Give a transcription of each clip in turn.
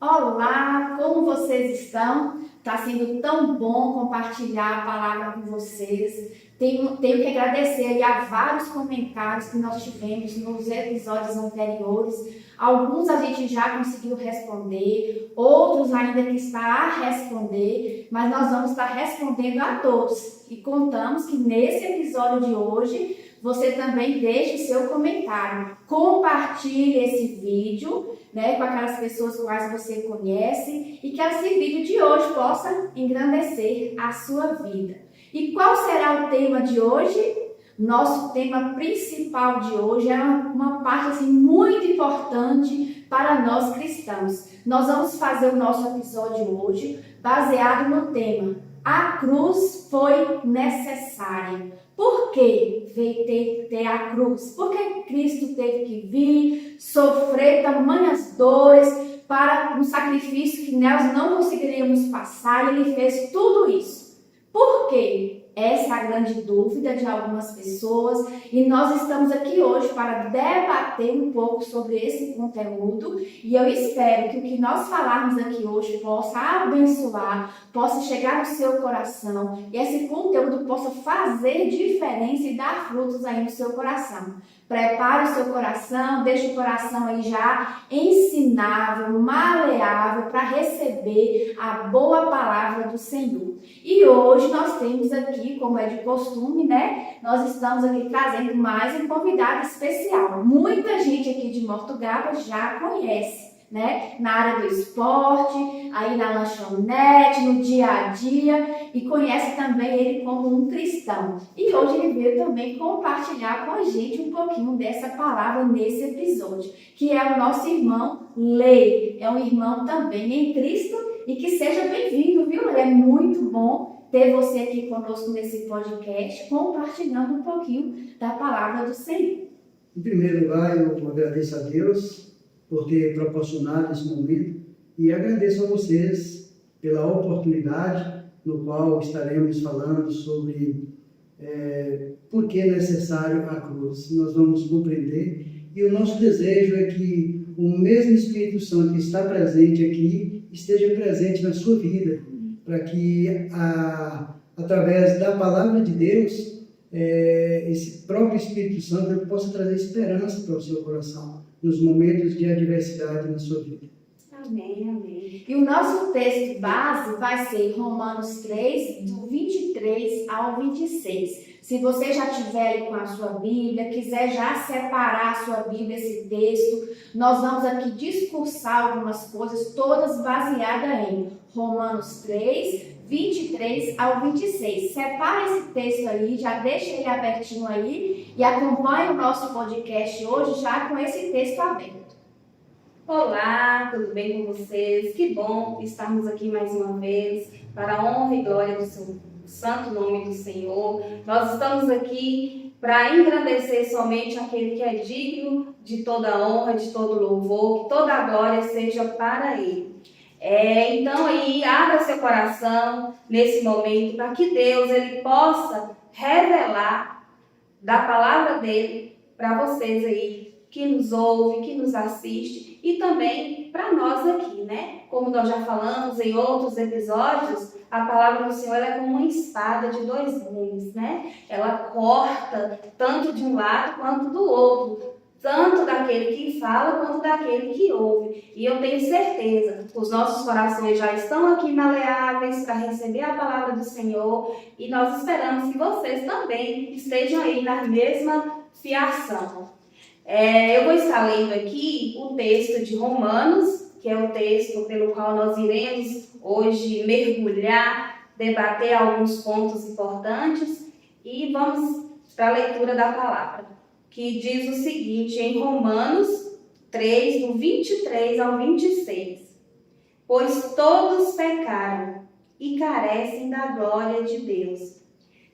Olá, como vocês estão? Está sendo tão bom compartilhar a palavra com vocês. Tenho que agradecer aí a vários comentários que nós tivemos nos episódios anteriores. Alguns a gente já conseguiu responder, outros ainda que está a responder, mas nós vamos estar respondendo a todos. E contamos que nesse episódio de hoje você também deixe o seu comentário. Compartilhe esse vídeo, com aquelas pessoas quais você conhece e que esse vídeo de hoje possa engrandecer a sua vida. E qual será o tema de hoje? Nosso tema principal de hoje é uma parte assim, muito importante para nós cristãos. Nós vamos fazer o nosso episódio hoje baseado no tema: a cruz foi necessária. Por que veio ter a cruz? Por que Cristo teve que vir, sofrer tamanhas dores para um sacrifício que nós não conseguiríamos passar, e Ele fez tudo isso? Por quê? Essa é a grande dúvida de algumas pessoas e nós estamos aqui hoje para debater um pouco sobre esse conteúdo e eu espero que o que nós falarmos aqui hoje possa abençoar, possa chegar no seu coração e esse conteúdo possa fazer diferença e dar frutos aí no seu coração. Prepare o seu coração, deixe o coração aí já ensinável, maleável para receber a boa palavra do Senhor. E hoje nós temos aqui, como é de costume, nós estamos aqui trazendo mais um convidado especial. Muita gente aqui de Mortugaba já conhece, na área do esporte, aí na lanchonete, no dia a dia, e conhece também ele como um cristão. E hoje ele veio também compartilhar com a gente um pouquinho dessa palavra nesse episódio, que é o nosso irmão Lei. É um irmão também em Cristo e que seja bem-vindo, viu? É muito bom ter você aqui conosco nesse podcast, compartilhando um pouquinho da palavra do Senhor. Em primeiro lugar, eu agradeço a Deus por ter proporcionado esse momento e agradeço a vocês pela oportunidade no qual estaremos falando sobre por que é necessário a cruz. Nós vamos compreender e o nosso desejo é que o mesmo Espírito Santo que está presente aqui esteja presente na sua vida, para que através da palavra de Deus esse próprio Espírito Santo possa trazer esperança para o seu coração nos momentos de adversidade na sua vida. Amém, amém. E o nosso texto base vai ser Romanos 3, do 23 ao 26. Se você já tiver aí com a sua Bíblia, quiser já separar a sua Bíblia, esse texto, nós vamos aqui discursar algumas coisas, todas baseadas em Romanos 3, 23 ao 26. Separa esse texto aí, já deixa ele abertinho aí e acompanhe o nosso podcast hoje já com esse texto aberto. Olá, tudo bem com vocês? Que bom estarmos aqui mais uma vez para a honra e glória do seu santo nome do Senhor. Nós estamos aqui para engrandecer somente aquele que é digno de toda honra, de todo louvor, que toda a glória seja para Ele. Então aí, abra seu coração nesse momento para que Deus ele possa revelar da palavra dele para vocês aí que nos ouve, que nos assiste e também para nós aqui, Como nós já falamos em outros episódios, a palavra do Senhor é como uma espada de dois gumes, Ela corta tanto de um lado quanto do outro, tanto daquele que fala quanto daquele que ouve. E eu tenho certeza, os nossos corações já estão aqui maleáveis para receber a palavra do Senhor e nós esperamos que vocês também estejam aí na mesma fiação. Eu vou estar lendo aqui o texto de Romanos, que é o texto pelo qual nós iremos hoje mergulhar, debater alguns pontos importantes e vamos para a leitura da palavra, que diz o seguinte em Romanos 3, do 23 ao 26. Pois todos pecaram e carecem da glória de Deus,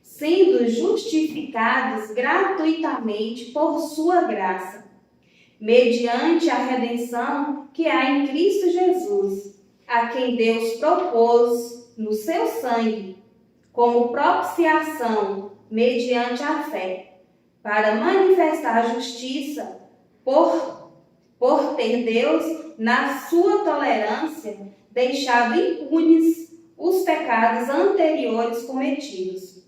sendo justificados gratuitamente por sua graça, mediante a redenção que há em Cristo Jesus, a quem Deus propôs no seu sangue, como propiciação mediante a fé, para manifestar a justiça por ter Deus, na sua tolerância, deixado impunes os pecados anteriores cometidos,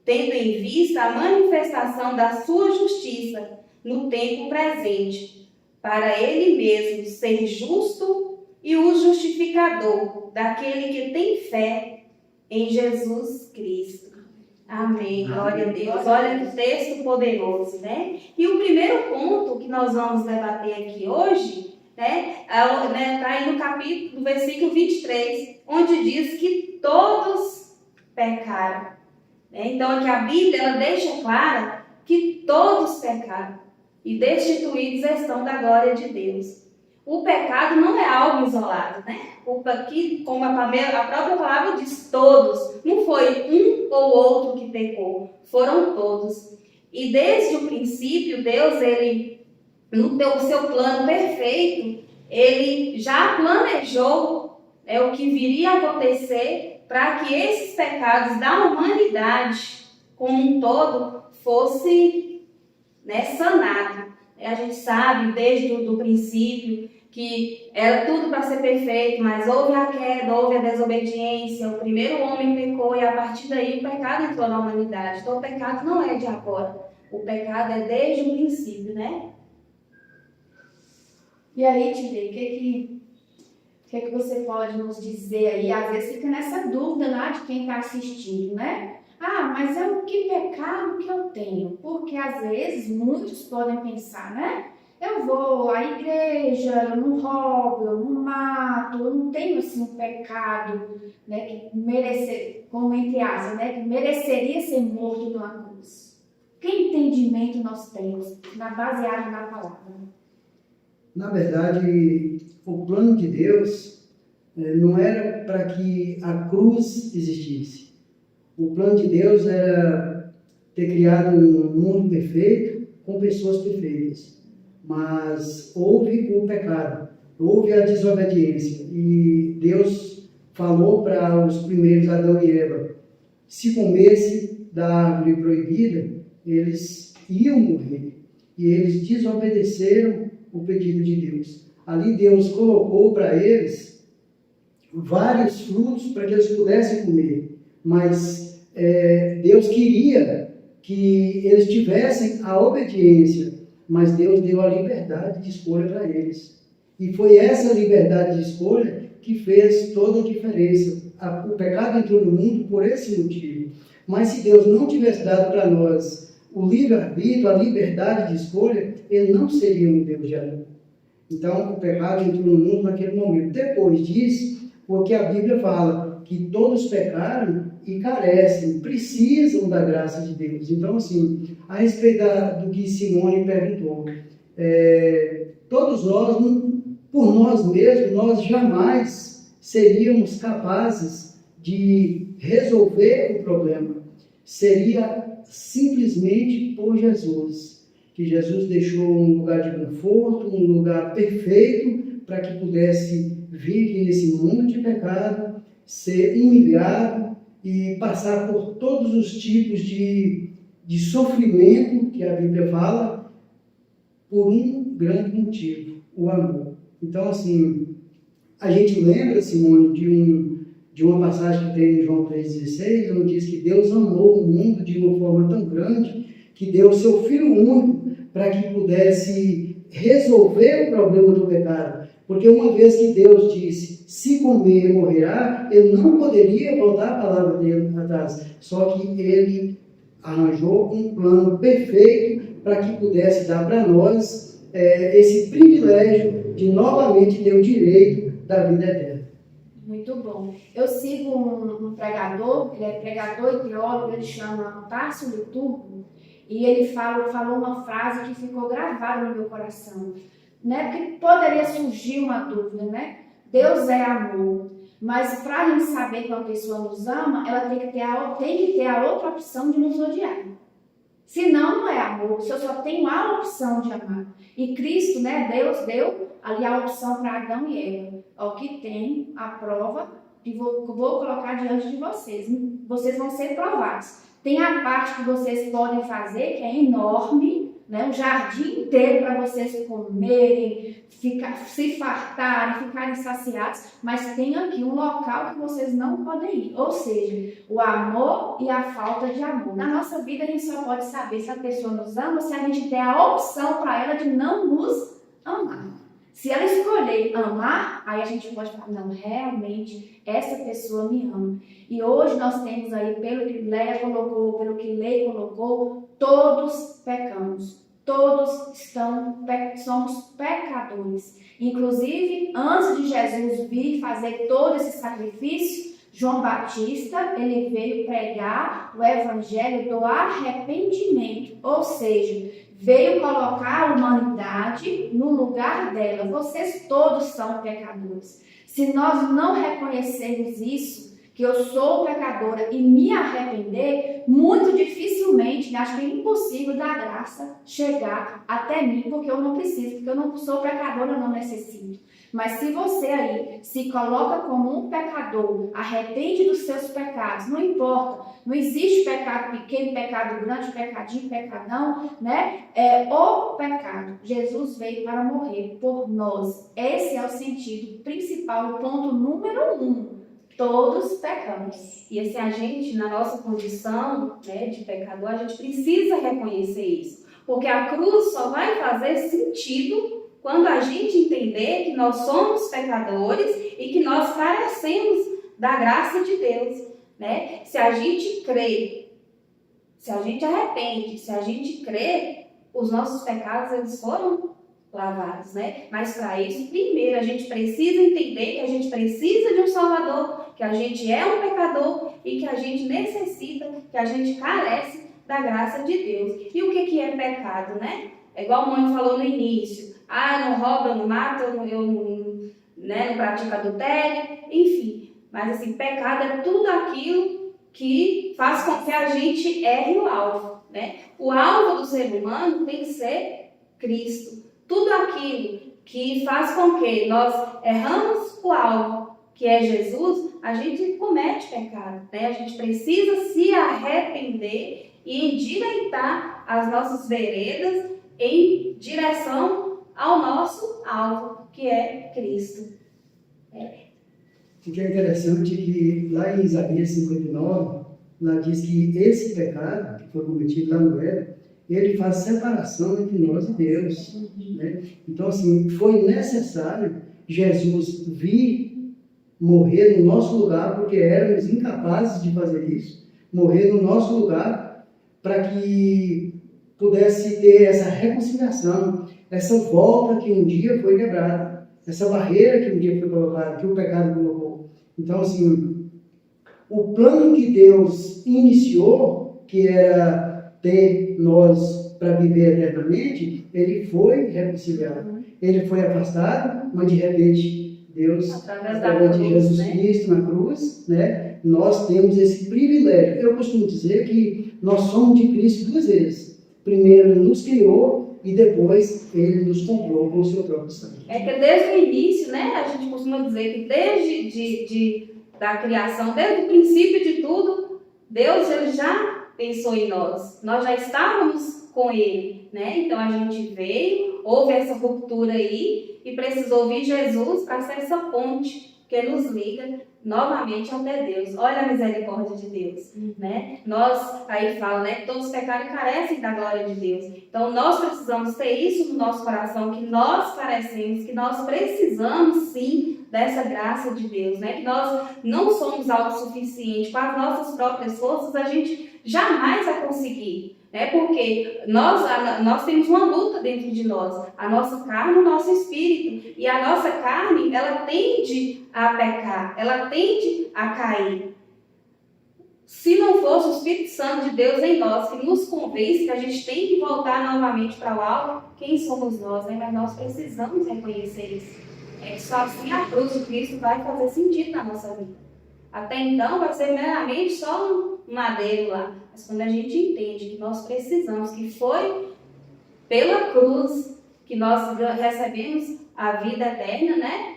tendo em vista a manifestação da sua justiça no tempo presente, para ele mesmo ser justo e o justificador daquele que tem fé em Jesus Cristo. Amém. Glória a Deus. Olha que texto poderoso, né? E o primeiro ponto que nós vamos debater aqui hoje, né, tá aí no capítulo, no versículo 23, onde diz que todos pecaram. Né? Então, aqui a Bíblia ela deixa clara que todos pecaram e destituídos estão da glória de Deus. O pecado não é algo isolado, né? Aqui, como a própria palavra diz, todos. Não foi um ou outro que pecou, foram todos. E desde o princípio, Deus, ele, no seu plano perfeito, ele já planejou o que viria a acontecer para que esses pecados da humanidade como um todo fosse, né, sanado. A gente sabe desde o princípio que era tudo para ser perfeito, mas houve a queda, houve a desobediência, o primeiro homem pecou e a partir daí o pecado entrou na humanidade. Então o pecado não é de agora, o pecado é desde o princípio, né? E aí, Tilly, o que você pode nos dizer aí? Às vezes fica nessa dúvida lá de quem está assistindo, né? Ah, mas é o que pecado que eu tenho? Porque às vezes muitos podem pensar, né? Eu vou à igreja, eu não roubo, eu não mato, eu não tenho assim um pecado, né, que como entre aspas, né, que mereceria ser morto numa cruz. Que entendimento nós temos baseado na palavra? Na verdade, o plano de Deus não era para que a cruz existisse. O plano de Deus era ter criado um mundo perfeito com pessoas perfeitas. Mas houve o pecado, houve a desobediência. E Deus falou para os primeiros Adão e Eva, se comesse da árvore proibida, eles iam morrer. E eles desobedeceram o pedido de Deus. Ali Deus colocou para eles vários frutos para que eles pudessem comer. Mas Deus queria que eles tivessem a obediência, mas Deus deu a liberdade de escolha para eles. E foi essa liberdade de escolha que fez toda a diferença. O pecado entrou no mundo por esse motivo. Mas se Deus não tivesse dado para nós o livre-arbítrio, a liberdade de escolha, Ele não seria um Deus de amor. Então, o pecado entrou no mundo naquele momento. Depois disso, porque a Bíblia fala que todos pecaram e carecem, precisam da graça de Deus. Então, assim, a respeito do que Simone perguntou, todos nós, por nós mesmos, nós jamais seríamos capazes de resolver o problema. Seria simplesmente por Jesus, que Jesus deixou um lugar de conforto, um lugar perfeito para que pudesse vir aqui nesse mundo de pecado, ser humilhado e passar por todos os tipos de sofrimento que a Bíblia fala, por um grande motivo, o amor. Então, assim, a gente lembra, Simone, de uma passagem que tem em João 3,16, onde diz que Deus amou o mundo de uma forma tão grande que deu o seu Filho único para que pudesse resolver o problema do pecado. Porque uma vez que Deus disse, se comer morrerá, Ele não poderia voltar a palavra dele atrás. Só que Ele arranjou um plano perfeito para que pudesse dar para nós esse privilégio de novamente ter o direito da vida eterna. Muito bom. Eu sigo um pregador, ele é pregador e teólogo, ele chama Tarso Liturgo, e ele falou uma frase que ficou gravada no meu coração, né? Porque poderia surgir uma dúvida, né? Deus é amor, mas para a gente saber que uma pessoa nos ama, ela tem que ter a outra opção de nos odiar. Senão não é amor, se eu só tenho a opção de amar. E Cristo, né, Deus deu ali a opção para Adão e Eva. O que tem a prova que vou colocar diante de vocês. Vocês vão ser provados. Tem a parte que vocês podem fazer, que é enorme, né, um jardim inteiro para vocês comerem, se fartarem, ficarem saciados, mas tem aqui um local que vocês não podem ir. Ou seja, o amor e a falta de amor. Na nossa vida a gente só pode saber se a pessoa nos ama, se a gente der a opção para ela de não nos amar. Se ela escolher amar, aí a gente pode falar, não, realmente, essa pessoa me ama. E hoje nós temos aí, pelo que Léa colocou, pelo que Lei colocou, todos pecamos. Todos somos pecadores. Inclusive, antes de Jesus vir fazer todo esse sacrifício, João Batista, ele veio pregar o evangelho do arrependimento, ou seja, veio colocar a humanidade no lugar dela. Vocês todos são pecadores. Se nós não reconhecermos isso, que eu sou pecadora e me arrepender, muito dificilmente, acho que é impossível da graça chegar até mim, porque eu não preciso, porque eu não sou pecadora, eu não necessito. Mas se você aí se coloca como um pecador, arrepende dos seus pecados, não importa, não existe pecado pequeno, pecado grande, pecadinho, pecadão, né? É o pecado. Jesus veio para morrer por nós. Esse é o sentido principal, o ponto número 1. Todos pecamos. E assim, a gente, na nossa condição, né, de pecador, a gente precisa reconhecer isso. Porque a cruz só vai fazer sentido quando a gente entender que nós somos pecadores e que nós carecemos da graça de Deus, né? Se a gente crê, se a gente arrepende, se a gente crê, os nossos pecados eles foram lavados, né? Mas para isso, primeiro, a gente precisa entender que a gente precisa de um Salvador, que a gente é um pecador e que a gente necessita, que a gente carece da graça de Deus. E o que é pecado, né? É igual a mãe falou no início. Ah, eu não roubo, eu não mato, eu não pratico adultério, enfim. Mas assim, pecado é tudo aquilo que faz com que a gente erre o alvo, né? O alvo do ser humano tem que ser Cristo. Tudo aquilo que faz com que nós erramos o alvo, que é Jesus, a gente comete pecado, né? A gente precisa se arrepender e endireitar as nossas veredas em direção ao nosso alvo, que é Cristo. O que é interessante é que lá em Isaías 59, lá diz que esse pecado que foi cometido lá no Éden, ele faz separação entre nós e Deus, né? Então, assim, foi necessário Jesus vir morrer no nosso lugar, porque éramos incapazes de fazer isso, morrer no nosso lugar, para que pudesse ter essa reconciliação, essa volta que um dia foi quebrada, essa barreira que um dia foi colocada, que o pecado colocou. Então, assim, o plano que Deus iniciou, que era ter nós para viver eternamente, ele foi reconciliado. Ele foi afastado, mas de repente Deus, através de Jesus Cristo na cruz, né, nós temos esse privilégio. Eu costumo dizer que nós somos de Cristo duas vezes. Primeiro ele nos criou e depois ele nos comprou com o seu próprio sangue. É que desde o início, né, a gente costuma dizer que desde da criação, desde o princípio de tudo, Deus ele já pensou em nós. Nós já estávamos com ele, né? Então a gente veio, houve essa ruptura aí e precisou vir Jesus para ser essa ponte que nos liga novamente até Deus. Olha a misericórdia de Deus, né? Nós, aí fala, né, que todos pecaram e carecem da glória de Deus. Então nós precisamos ter isso no nosso coração, que nós carecemos, que nós precisamos sim dessa graça de Deus, né? Que nós não somos autossuficientes, com as nossas próprias forças a gente jamais vai conseguir, né? Porque nós temos uma luta dentro de nós, a nossa carne e o nosso espírito, e a nossa carne, ela tende a pecar, ela tende a cair. Se não fosse o Espírito Santo de Deus em nós, que nos convence que a gente tem que voltar novamente para o alvo, quem somos nós, né? Mas nós precisamos reconhecer isso. É só assim a cruz de Cristo vai fazer sentido na nossa vida. Até então vai ser meramente só um madeiro lá. Mas quando a gente entende que nós precisamos, que foi pela cruz que nós recebemos a vida eterna, né?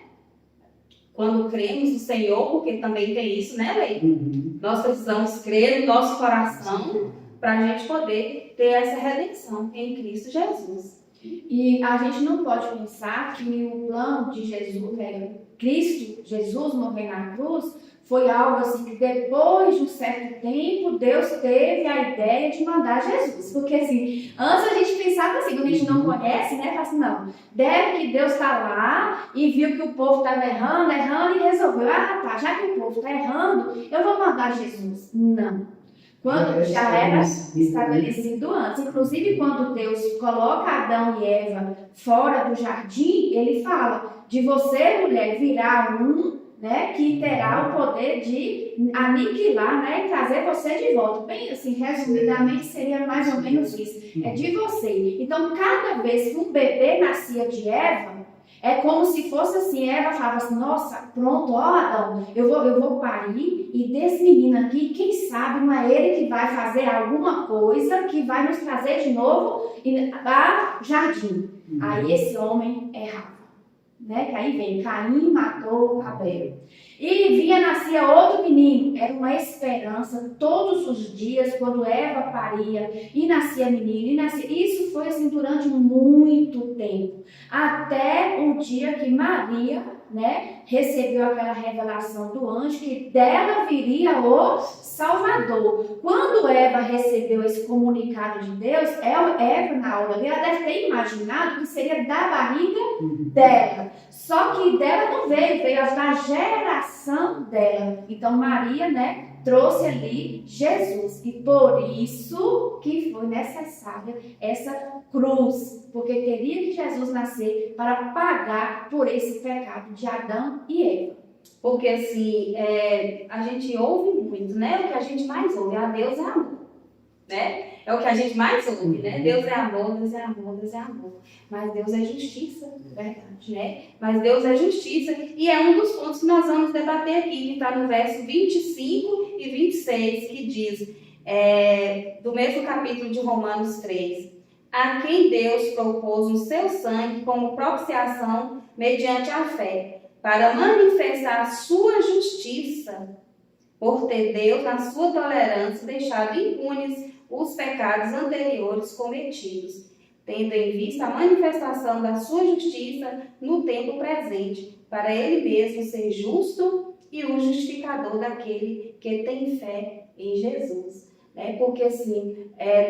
Quando cremos no Senhor, porque também tem isso, né, Lei? Nós precisamos crer no nosso coração para a gente poder ter essa redenção em Cristo Jesus. E a gente não pode pensar que o plano de Jesus, Cristo, Jesus morrer na cruz, foi algo assim que depois de um certo tempo Deus teve a ideia de mandar Jesus. Porque assim, antes a gente pensava assim, quando a gente não conhece, né? Fala assim, não, deve que Deus está lá e viu que o povo estava errando e resolveu, tá, já que o povo está errando, eu vou mandar Jesus. Não. Quando já era estabelecido antes. Inclusive, quando Deus coloca Adão e Eva fora do jardim, ele fala, de você, mulher, virá né, que terá o poder de aniquilar, né, e trazer você de volta. Bem assim, resumidamente, seria mais ou menos isso. É de você. Então, cada vez que um bebê nascia de Eva, é como se fosse assim, Eva falava assim, nossa, pronto, ó Adão, eu vou parir e desse menino aqui, quem sabe não é ele que vai fazer alguma coisa que vai nos trazer de novo ao jardim. Aí esse homem errava, né? Que aí vem, Caim matou Abel. E nascia outro menino, era uma esperança todos os dias, quando Eva paria, e nascia menino, e nascia. Isso foi assim durante muito tempo, até o dia que Maria, né, recebeu aquela revelação do anjo, que dela viria o Salvador. Quando Eva recebeu esse comunicado de Deus, Eva, na hora dela, deve ter imaginado que seria da barriga dela. Só que dela não veio da geração dela. Então Maria, né, trouxe ali Jesus. E por isso que foi necessária essa cruz. Porque teria que Jesus nascer para pagar por esse pecado de Adão e Eva. Porque assim, a gente ouve muito, né? O que a gente mais ouve, Deus é amor, né? É o que a gente mais ouve, né? Deus é amor, Deus é amor, Deus é amor. Mas Deus é justiça, verdade, né? Mas Deus é justiça e é um dos pontos que nós vamos debater aqui, que está no verso 25 e 26, que diz, do mesmo capítulo de Romanos 3, a quem Deus propôs o seu sangue como propiciação mediante a fé, para manifestar a sua justiça, por ter Deus, na sua tolerância, deixado impunes os pecados anteriores cometidos, tendo em vista a manifestação da sua justiça no tempo presente, para ele mesmo ser justo e o justificador daquele que tem fé em Jesus. Porque assim,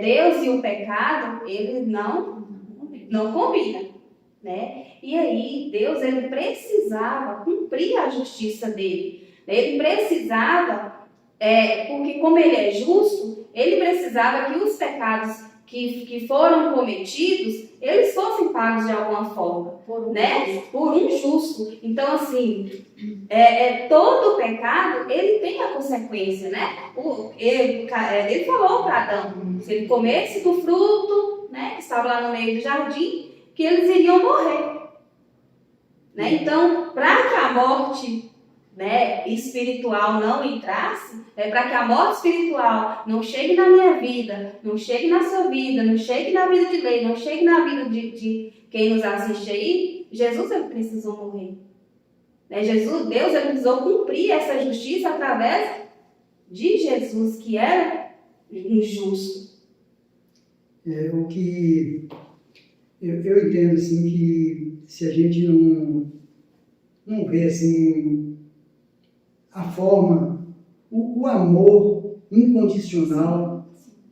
Deus e o pecado, eles não combinam. Né? E aí, Deus, ele precisava cumprir a justiça dele. Ele precisava, porque como ele é justo, ele precisava que os pecados que foram cometidos, eles fossem pagos de alguma forma, por um justo. Então, assim, todo pecado, ele tem a consequência, né? Ele falou para Adão, se ele comesse do fruto, né, que estava lá no meio do jardim, que eles iriam morrer. Né? Então, para que a morte, né, espiritual não entrasse, para que a morte espiritual não chegue na minha vida, não chegue na sua vida, não chegue na vida de Lei, não chegue na vida de quem nos assiste aí, Jesus, ele precisou morrer. Né? Deus, ele precisou cumprir essa justiça através de Jesus, que era injusto. O que eu entendo assim, que se a gente não vê assim a forma, o amor incondicional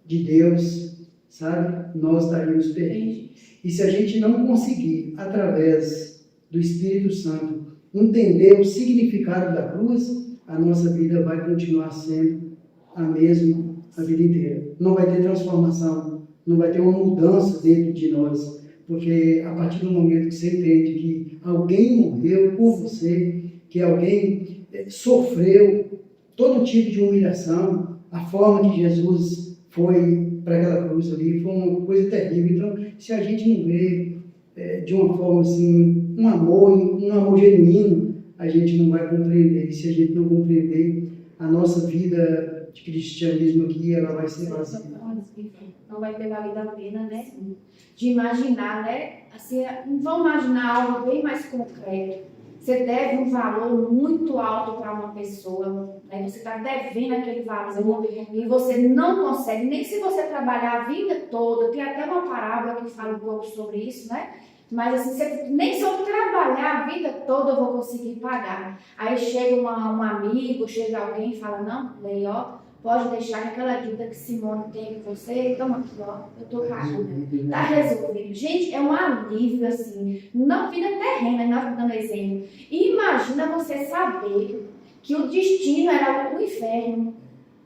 de Deus, sabe? Nós estaríamos perdidos. E se a gente não conseguir, através do Espírito Santo, entender o significado da cruz, a nossa vida vai continuar sendo a mesma a vida inteira. Não vai ter transformação, não vai ter uma mudança dentro de nós. Porque a partir do momento que você entende que alguém morreu por você, que alguém sofreu todo tipo de humilhação, a forma que Jesus foi para aquela cruz ali foi uma coisa terrível. Então, se a gente não vê de uma forma assim, um amor genuíno, a gente não vai compreender. E se a gente não compreender, a nossa vida de cristianismo aqui, ela vai ser vazia. Não vai ter valido a pena, né? De imaginar, né? Assim, vamos imaginar algo bem mais concreto. você deve um valor muito alto para uma pessoa, né? Você está devendo aquele valor e você não consegue, nem se você trabalhar a vida toda, tem até uma parábola que fala um pouco sobre isso, né? Mas assim, nem se eu trabalhar a vida toda eu vou conseguir pagar. Aí chega um amigo, chega alguém e fala, não, Lei, ó, pode deixar aquela dívida que Simone tem com você, toma aqui, ó, eu tô pagando. Tá resolvido. Gente, é um alívio, assim, não vida terrena, nós dando exemplo. E imagina você saber que o destino era o inferno.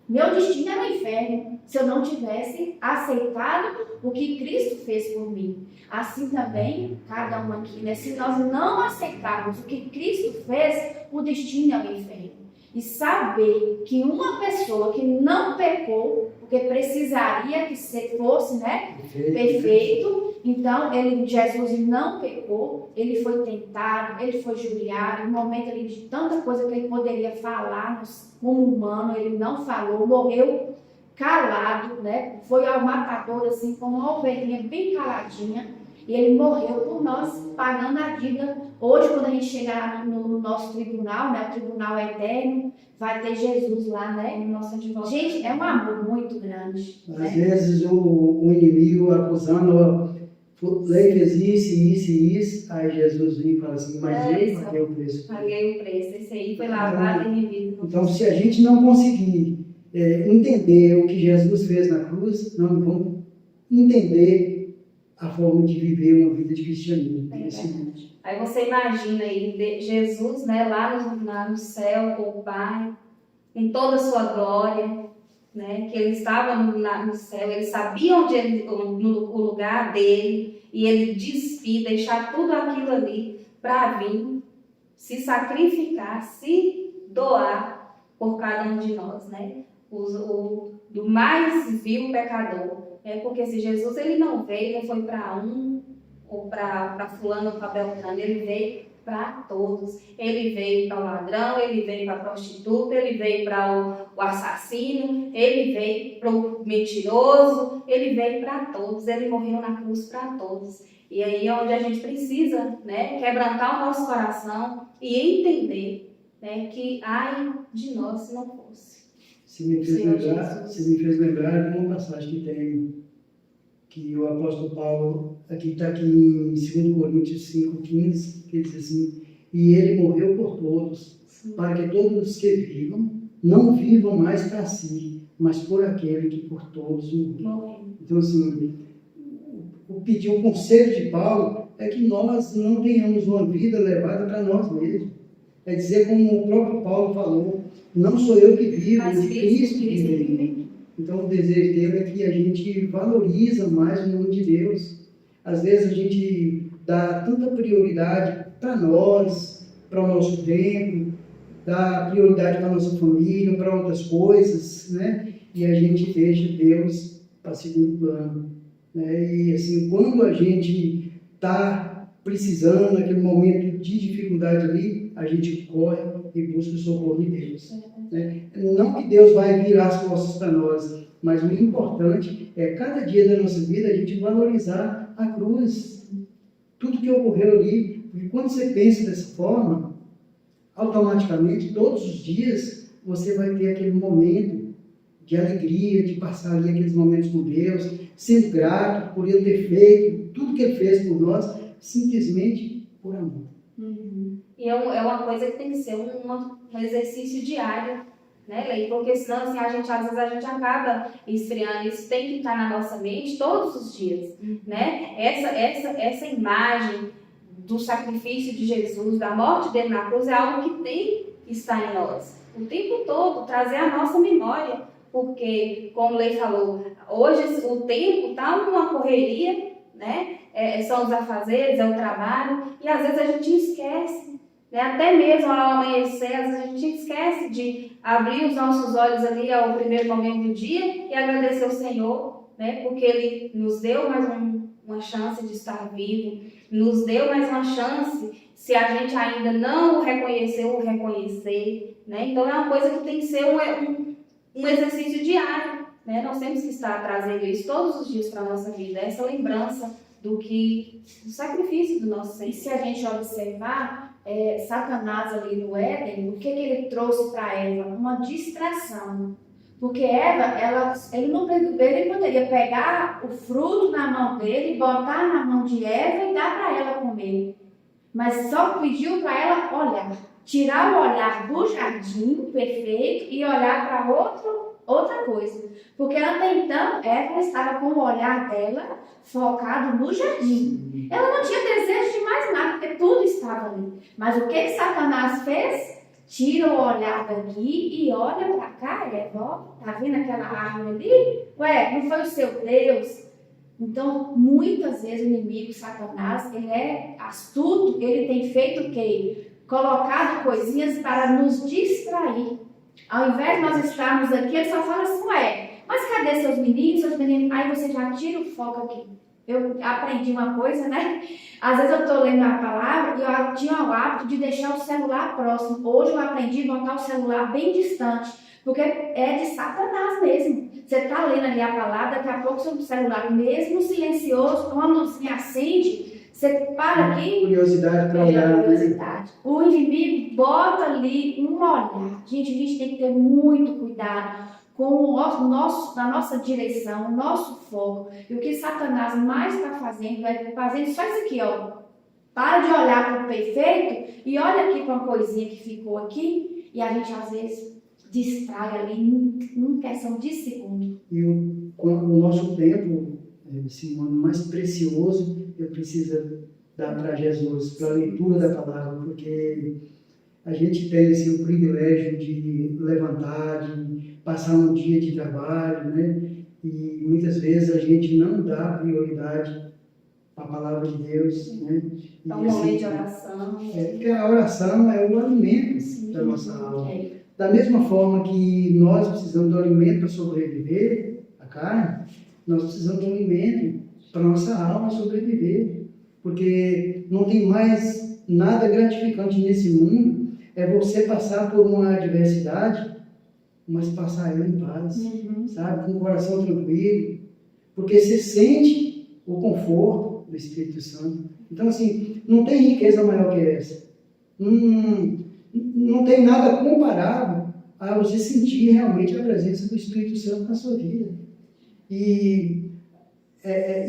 Meu destino era o inferno, se eu não tivesse aceitado o que Cristo fez por mim. Assim também, cada um aqui, né? Se nós não aceitarmos o que Cristo fez, o destino é o inferno. E saber que uma pessoa que não pecou, porque precisaria que fosse, né, perfeito, então Jesus não pecou, ele foi tentado, ele foi judiado, no momento ali de tanta coisa que ele poderia falar como humano, ele não falou, morreu calado, né, foi ao matador assim, como uma ovelhinha bem caladinha, e ele morreu por nós, pagando a dívida. Hoje, quando a gente chegar no nosso tribunal, né, o tribunal eterno, vai ter Jesus lá, né? Nosso advogado. Gente, é um amor muito grande. Às né? vezes o inimigo acusando, Lei fez isso e isso, aí Jesus vem e fala assim, mas eu paguei o preço. Paguei o preço, esse aí foi lavado e revido. Então, se a gente não conseguir entender o que Jesus fez na cruz, nós não vamos entender a forma de viver uma vida de cristianismo. Aí você imagina aí Jesus, né, lá no céu com o Pai, em toda a sua glória, né, que ele estava no céu, ele sabia o lugar dele, e ele deixar tudo aquilo ali para vir, se sacrificar, se doar por cada um de nós, né? Do mais vil pecador. Porque se Jesus ele não veio, não foi para um, ou para fulano ou para Beltrano, ele veio para todos. Ele veio para o ladrão, ele veio para a prostituta, ele veio para o assassino, ele veio para o mentiroso, ele veio para todos, ele morreu na cruz para todos. E aí é onde a gente precisa, né, quebrantar o nosso coração e entender, né, que ai de nós se não fosse. Você me fez lembrar de uma passagem que tem, que o apóstolo Paulo, está aqui em 2 Coríntios 5,15, que diz assim, e ele morreu por todos, para que todos os que vivam, não vivam mais para si, mas por aquele que por todos morreu. Então, assim, o conselho de Paulo é que nós não tenhamos uma vida levada para nós mesmos. É dizer, como o próprio Paulo falou, não sou eu que vivo, mas Cristo que vive em mim. Então, o desejo dele é que a gente valoriza mais o nome de Deus. Às vezes a gente dá tanta prioridade para nós, para o nosso tempo, dá prioridade para a nossa família, para outras coisas, né? E a gente deixa Deus para segundo plano. Né? E assim, quando a gente está precisando, naquele momento de dificuldade ali, a gente corre e busca o socorro de Deus. Né? Não que Deus vai virar as costas para nós, mas o importante é cada dia da nossa vida a gente valorizar a cruz, tudo que ocorreu ali, porque quando você pensa dessa forma, automaticamente, todos os dias, você vai ter aquele momento de alegria, de passar ali aqueles momentos com Deus, sendo grato por Ele ter feito tudo que Ele fez por nós, simplesmente por amor. E é uma coisa que tem que ser um exercício diário, né, Lei? Porque senão, assim, às vezes a gente acaba esfriando. Isso tem que estar na nossa mente todos os dias, né? Essa imagem do sacrifício de Jesus, da morte dele na cruz, é algo que tem que estar em nós. O tempo todo, trazer a nossa memória. Porque, como o Lei falou, hoje o tempo está numa correria, né? São os afazeres, é o trabalho, e às vezes a gente esquece, né? Até mesmo ao amanhecer, às vezes a gente esquece de abrir os nossos olhos ali ao primeiro momento do dia e agradecer ao Senhor, né? Porque Ele nos deu mais uma chance de estar vivo, nos deu mais uma chance, se a gente ainda não o reconheceu, o reconhecer, né? Então é uma coisa que tem que ser um exercício diário, né? Nós temos que estar trazendo isso todos os dias para a nossa vida, essa lembrança do que o sacrifício do nosso E Senhor. se a gente observar, Satanás ali no Éden, o que ele trouxe para Eva? Uma distração. Porque Eva, ele poderia pegar o fruto na mão dele, botar na mão de Eva e dar para ela comer. Mas só pediu para ela olhar. Tirar o olhar do jardim perfeito e olhar para outra coisa. Porque até então, Eva estava com o olhar dela focado no jardim. Ela não tinha desejo de mais nada, porque tudo estava ali. Mas o que Satanás fez? Tira o olhar daqui e olha para cá, Eva, ó, tá vendo aquela árvore ali? Ué, não foi o seu Deus? Então, muitas vezes o inimigo, Satanás, ele é astuto, ele tem feito o quê? Colocado coisinhas para nos distrair. Ao invés de nós estarmos aqui, ele só fala assim, mas cadê seus meninos? Aí você já tira o foco aqui. Eu aprendi uma coisa, né? Às vezes eu estou lendo a palavra e eu tinha o hábito de deixar o celular próximo. Hoje eu aprendi a botar o celular bem distante, porque é de Satanás mesmo. Você está lendo ali a palavra, daqui a pouco seu celular, mesmo silencioso, uma luzinha acende, você para aqui. Curiosidade para olhar. Curiosidade. O inimigo bota ali um olhar. Gente, a gente tem que ter muito cuidado com na nossa direção, o nosso foco. E o que Satanás mais está fazendo é fazendo só isso aqui, ó. Para de olhar para o perfeito e olha aqui para uma coisinha que ficou aqui e a gente às vezes distrai ali em questão de segundo. E o nosso tempo, esse ano mais precioso, eu preciso dar para Jesus, para a leitura da palavra, porque a gente tem o privilégio de levantar, de passar um dia de trabalho, né? E muitas vezes a gente não dá prioridade à palavra de Deus, né? É um momento de oração. Porque a oração é o alimento da nossa alma. Da mesma forma que nós precisamos do alimento para sobreviver, a carne, nós precisamos do alimento para a nossa alma sobreviver. Porque não tem mais nada gratificante nesse mundo, é você passar por uma adversidade, mas passar ela em paz, sabe? Com o coração tranquilo. Porque você sente o conforto do Espírito Santo. Então, assim, não tem riqueza maior que essa. Não tem nada comparável a você sentir realmente a presença do Espírito Santo na sua vida. E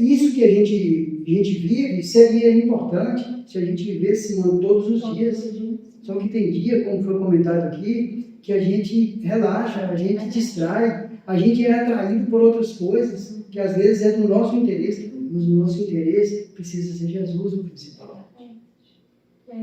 isso que a gente vive seria importante se a gente vivesse todos os dias. Só que tem dia, como foi comentado aqui, que a gente relaxa, a gente distrai, a gente é atraído por outras coisas, que às vezes é do nosso interesse, mas o nosso interesse precisa ser Jesus o principal.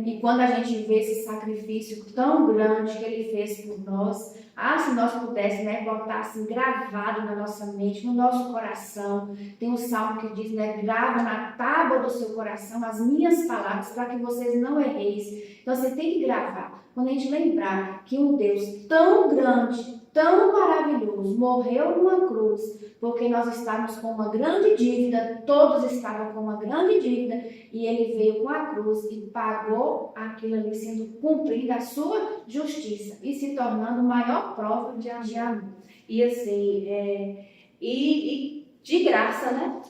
E quando a gente vê esse sacrifício tão grande que ele fez por nós, se nós pudéssemos, botar assim gravado na nossa mente, no nosso coração, tem um salmo que diz, grava na tábua do seu coração as minhas palavras para que vocês não erreis. Então você tem que gravar. Quando a gente lembrar que um Deus tão grande, tão maravilhoso, morreu numa cruz, porque nós estávamos com uma grande dívida, todos estavam com uma grande dívida, e ele veio com a cruz e pagou aquilo ali, sendo cumprida a sua justiça e se tornando maior prova de amor. E assim, e de graça, né?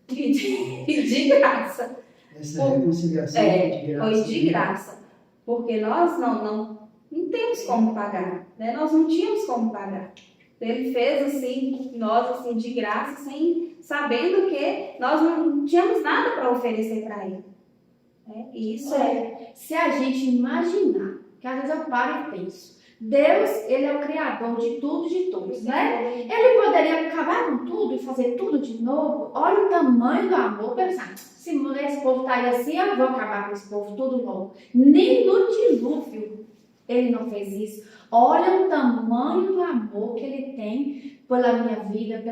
E de graça. Essa reconciliação de graça. Foi de graça. Porque nós não temos como pagar, né? Nós não tínhamos como pagar. Ele fez assim, nós assim, de graça, sabendo que nós não tínhamos nada para oferecer para ele. E isso Se a gente imaginar, que às vezes eu paro e penso, Deus, ele é o criador de tudo e de todos, né? Ele poderia acabar com tudo e fazer tudo de novo. Olha o tamanho do amor. Pensar, se esse povo está aí assim, eu vou acabar com esse povo tudo novo. Nem no dilúvio ele não fez isso. Olha o tamanho do amor que ele tem pela minha vida.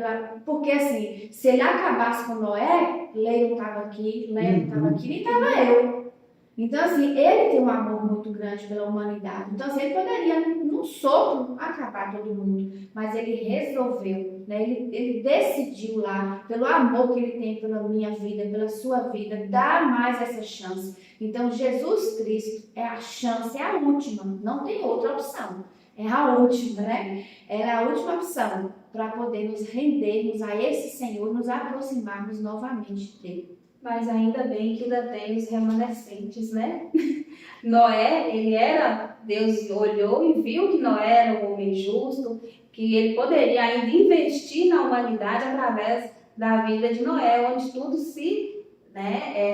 Porque assim, se ele acabasse com Noé, Lei não estava aqui, nem estava eu. Então, assim, ele tem um amor muito grande pela humanidade. Então, assim, ele poderia, num sopro, acabar todo mundo. Mas ele resolveu, né? Ele decidiu lá, pelo amor que ele tem pela minha vida, pela sua vida, dar mais essa chance. Então, Jesus Cristo é a chance, é a última. Não tem outra opção. É a última, né? É a última opção para poder nos rendermos a esse Senhor, nos aproximarmos novamente dele. Mas ainda bem que ainda tem os remanescentes, né? Noé, Deus olhou e viu que Noé era um homem justo, que ele poderia ainda investir na humanidade através da vida de Noé, onde tudo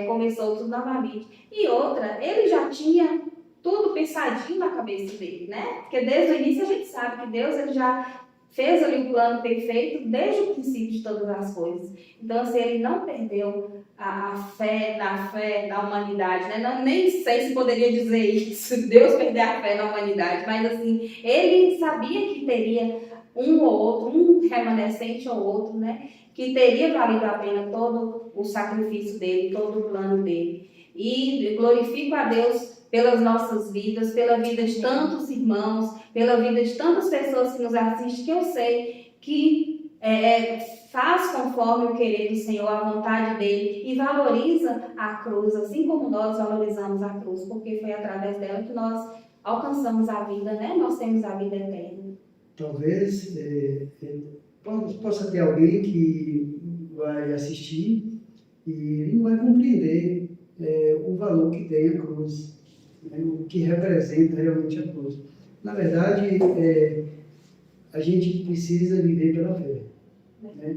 começou tudo novamente. E outra, ele já tinha tudo pensadinho na cabeça dele, né? Porque desde o início a gente sabe que Deus ele já fez ali o plano perfeito desde o princípio de todas as coisas. Então, assim, ele não perdeu a fé na humanidade, né? Não, nem sei se poderia dizer isso, Deus perder a fé na humanidade, mas assim, ele sabia que teria um ou outro, um remanescente ou outro, né? Que teria valido a pena todo o sacrifício dele, todo o plano dele. E glorifico a Deus pelas nossas vidas, pela vida de tantos irmãos, pela vida de tantas pessoas que nos assistem, que eu sei que faz conforme o querer do Senhor, a vontade dele, e valoriza a cruz, assim como nós valorizamos a cruz, porque foi através dela que nós alcançamos a vida, né? Nós temos a vida eterna. Talvez possa ter alguém que vai assistir e não vai compreender o valor que tem a cruz, o que representa realmente a cruz. Na verdade, a gente precisa viver pela fé. Né?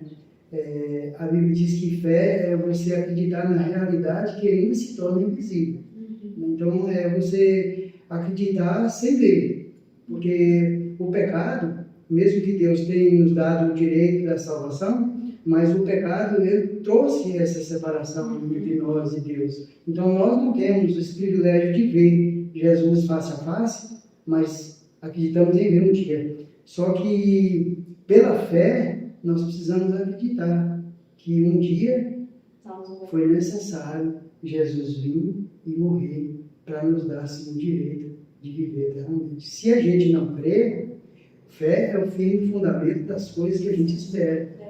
A Bíblia diz que fé é você acreditar na realidade que ainda se torna invisível. Então, é você acreditar sem ver. Porque o pecado, mesmo que Deus tenha nos dado o direito da salvação, mas o pecado, ele trouxe essa separação entre nós e Deus. Então, nós não temos esse privilégio de ver Jesus face a face, mas acreditamos em ver um dia. Só que, pela fé, nós precisamos acreditar que um dia foi necessário Jesus vir e morrer para nos dar assim, o direito de viver eternamente. Se a gente não crê, fé é o firme fundamento das coisas que a gente espera.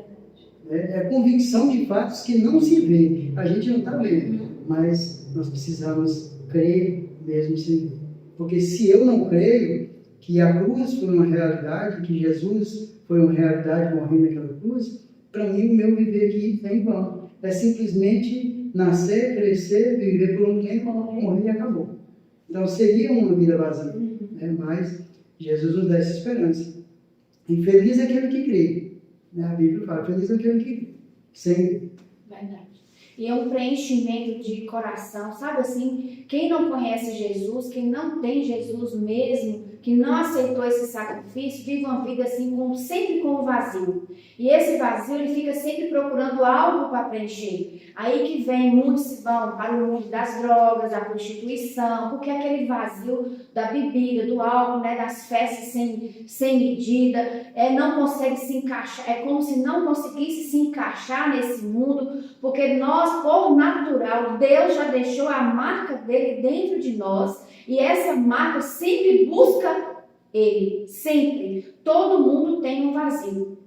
É a convicção de fatos que não se vê. A gente não está vendo, mas nós precisamos crer mesmo sem ver. Porque se eu não creio que a cruz foi uma realidade, que Jesus foi uma realidade morrendo naquela cruz, para mim o meu viver aqui é em vão. É simplesmente nascer, crescer, viver por um tempo, morrer e acabou. Então seria uma vida vazia. Mas Jesus nos dá essa esperança. E feliz é aquele que crê. A Bíblia fala, feliz é aquele que crê. Sem Verdade. E é um preenchimento de coração, sabe assim? Quem não conhece Jesus, quem não tem Jesus mesmo, que não aceitou esse sacrifício, vive uma vida assim, sempre com um vazio. E esse vazio, ele fica sempre procurando algo para preencher. Aí que vem, muitos vão para o mundo das drogas, da prostituição, porque aquele vazio da bebida, do álcool, né, das festas sem medida, não consegue se encaixar, é como se não conseguisse se encaixar nesse mundo, porque nós, por natural, Deus já deixou a marca dele dentro de nós, e essa marca sempre busca ele, sempre. Todo mundo tem um vazio.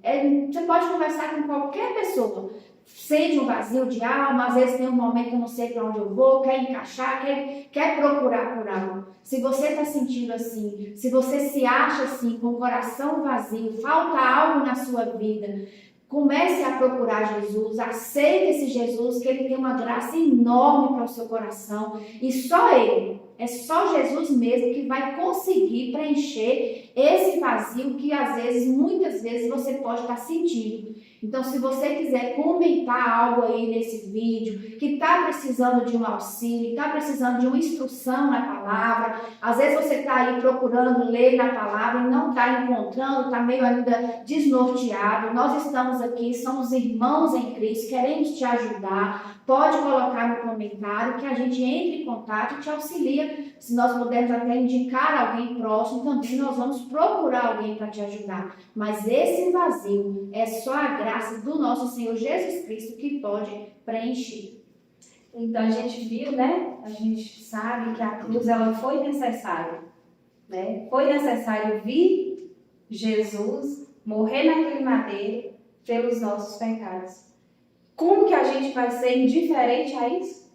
Você pode conversar com qualquer pessoa, sente um vazio de alma, às vezes tem um momento que eu não sei para onde eu vou, quer encaixar, quer procurar por algo. Se você está sentindo assim, se você se acha assim, com o coração vazio, falta algo na sua vida, comece a procurar Jesus, aceite esse Jesus, que ele tem uma graça enorme para o seu coração, e só ele, é só Jesus mesmo que vai conseguir preencher esse vazio que às vezes, muitas vezes você pode estar sentindo. Então, se você quiser comentar algo aí nesse vídeo, que está precisando de um auxílio, está precisando de uma instrução na palavra, às vezes você está aí procurando ler na palavra e não está encontrando, está meio ainda desnorteado, nós estamos aqui, somos irmãos em Cristo, queremos te ajudar, pode colocar no comentário que a gente entre em contato e te auxilia. Se nós pudermos até indicar alguém próximo, também nós vamos procurar alguém para te ajudar. Mas esse vazio é só a graça do nosso Senhor Jesus Cristo que pode preencher. Então a gente viu, né? A gente sabe que a cruz ela foi necessária, né? Foi necessário vir Jesus morrer naquele madeiro pelos nossos pecados. Como que a gente vai ser indiferente a isso?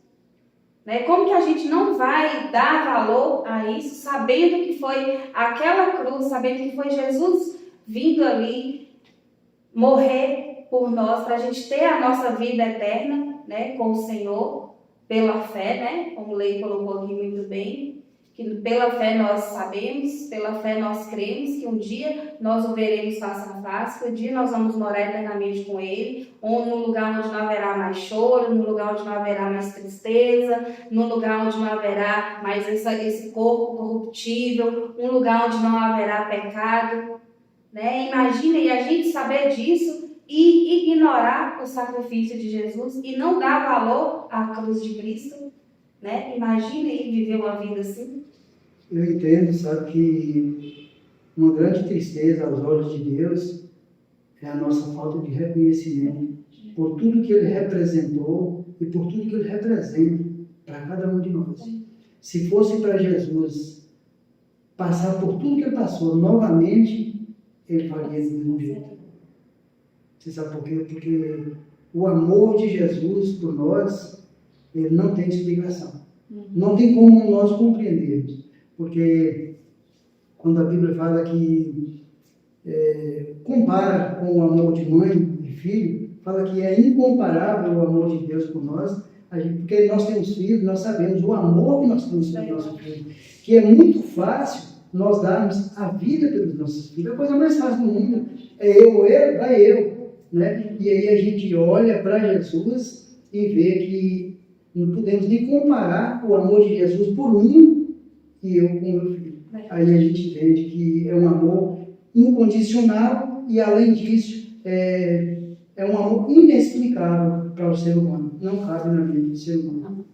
Né? Como que a gente não vai dar valor a isso, sabendo que foi aquela cruz, sabendo que foi Jesus vindo ali morrer por nós, para a gente ter a nossa vida eterna, né, com o Senhor pela fé, né, como o Lei colocou aqui muito bem, que pela fé nós sabemos, pela fé nós cremos que um dia nós o veremos face a face, que um dia nós vamos morar eternamente com Ele, ou num lugar onde não haverá mais choro, num lugar onde não haverá mais tristeza, num lugar onde não haverá mais esse corpo corruptível, um lugar onde não haverá pecado, né? Imagina, e a gente saber disso e ignorar o sacrifício de Jesus e não dar valor à cruz de Cristo, né? Imagina aí viver uma vida assim. Eu entendo, sabe, que uma grande tristeza aos olhos de Deus é a nossa falta de reconhecimento por tudo que Ele representou e por tudo que Ele representa para cada um de nós. Se fosse para Jesus passar por tudo que Ele passou novamente, Ele faria do mesmo jeito. Você sabe por quê? Porque o amor de Jesus por nós, ele não tem explicação. Não tem como nós compreendermos. Porque quando a Bíblia fala que compara com o amor de mãe e filho, fala que é incomparável o amor de Deus por nós, porque nós temos filhos, nós sabemos o amor que nós temos pelo nosso filho, que é muito fácil nós darmos a vida pelos nossos filhos. A coisa mais fácil do mundo é vai eu. Né? E aí a gente olha para Jesus e vê que não podemos nem comparar o amor de Jesus por mim e eu com o meu filho. Aí a gente entende que é um amor incondicional e, além disso, é um amor inexplicável para o ser humano. Não cabe na mente do ser humano.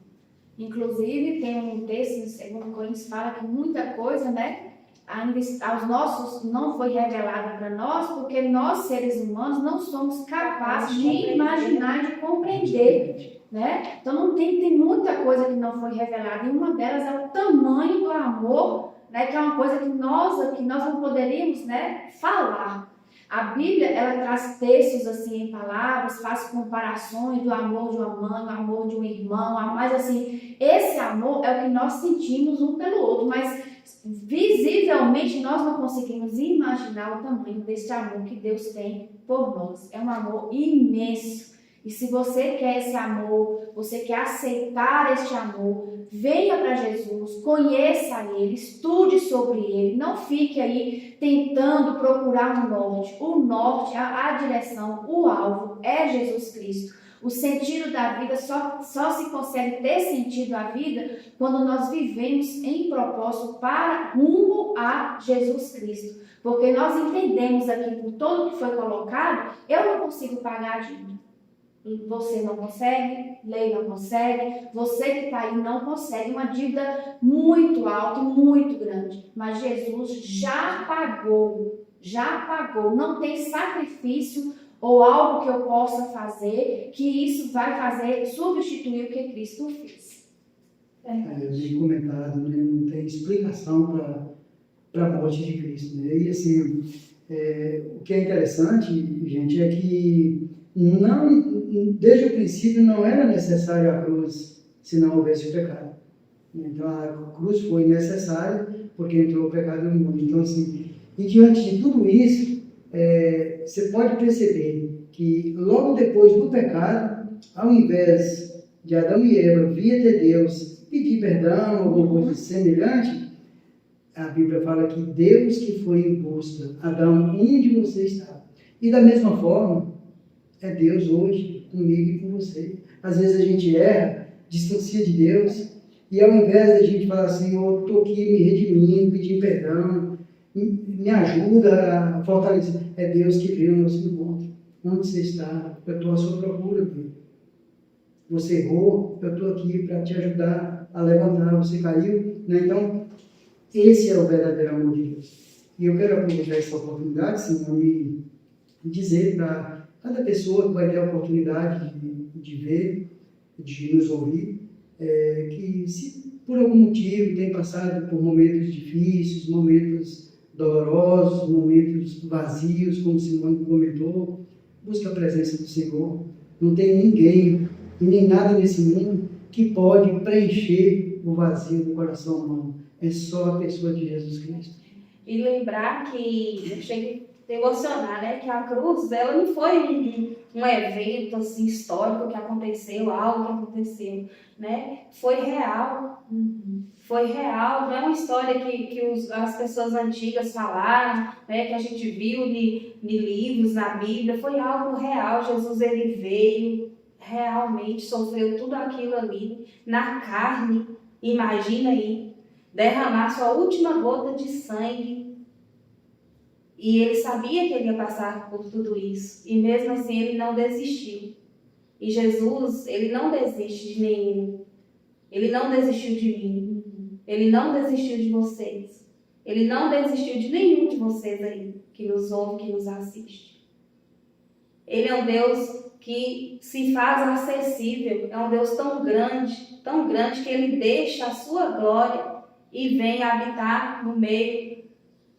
Inclusive, tem um texto em 2 Coríntios que fala que muita coisa, né, ainda aos nossos não foi revelado para nós, porque nós, seres humanos, não somos capazes de imaginar e de compreender, né? Então, não tem muita coisa que não foi revelada, e uma delas é o tamanho do amor, né, que é uma coisa que nós não poderíamos, né, falar. A Bíblia, ela traz textos assim em palavras, faz comparações do amor de uma mãe, do amor de um irmão, mas assim, esse amor é o que nós sentimos um pelo outro, mas visivelmente nós não conseguimos imaginar o tamanho desse amor que Deus tem por nós. É um amor imenso. E se você quer esse amor, você quer aceitar este amor, venha para Jesus, conheça Ele, estude sobre Ele, não fique aí tentando procurar o norte. O norte, a direção, o alvo é Jesus Cristo. O sentido da vida só se consegue ter sentido à vida quando nós vivemos em propósito para rumo a Jesus Cristo. Porque nós entendemos aqui por todo que foi colocado, eu não consigo pagar a dívida. Você não consegue, Lei não consegue, você que está aí não consegue, uma dívida muito alta, muito grande. Mas Jesus já pagou, não tem sacrifício ou algo que eu possa fazer, que isso vai substituir o que Cristo fez. Bem comentado, né? Não tem explicação para a morte de Cristo. Né? E assim, o que é interessante, gente, é que desde o princípio não era necessária a cruz se não houvesse o pecado. Então a cruz foi necessária porque entrou o pecado no mundo. Então assim, e diante de tudo isso, você pode perceber que logo depois do pecado, ao invés de Adão e Eva vir até Deus pedir perdão, alguma coisa semelhante, a Bíblia fala que Deus que foi em busca, Adão, onde você está. E da mesma forma, é Deus hoje, comigo e com você. Às vezes a gente erra, distancia de Deus, e ao invés de a gente falar assim, eu estou aqui me redimindo, pedindo perdão, me ajuda a fortalecer, é Deus que veio ao nosso encontro. Onde você está? Eu estou à sua procura, Deus. Você errou, eu estou aqui para te ajudar a levantar. Você caiu, né? Então, esse é o verdadeiro amor de Deus. E eu quero aproveitar essa oportunidade, Senhor, e dizer para cada pessoa que vai ter a oportunidade de ver, de nos ouvir, que se por algum motivo tem passado por momentos difíceis, momentos dolorosos, momentos vazios, como Simone comentou, busque a presença do Senhor. Não tem ninguém e nem nada nesse mundo que pode preencher o vazio do coração humano. É só a pessoa de Jesus Cristo. E lembrar que devocionar, né? Que a cruz, ela não foi um evento assim, histórico que aconteceu, algo que aconteceu, né? Foi real. Foi real, não é uma história que as pessoas antigas falaram, né? Que a gente viu em livros, na Bíblia. Foi algo real. Jesus, ele veio, realmente sofreu tudo aquilo ali, na carne. Imagina aí, derramar sua última gota de sangue. E ele sabia que ele ia passar por tudo isso. E mesmo assim ele não desistiu. E Jesus, ele não desiste de nenhum. Ele não desistiu de mim. Ele não desistiu de vocês. Ele não desistiu de nenhum de vocês aí, que nos ouve, que nos assiste. Ele é um Deus que se faz acessível. É um Deus tão grande, que ele deixa a sua glória e vem habitar no meio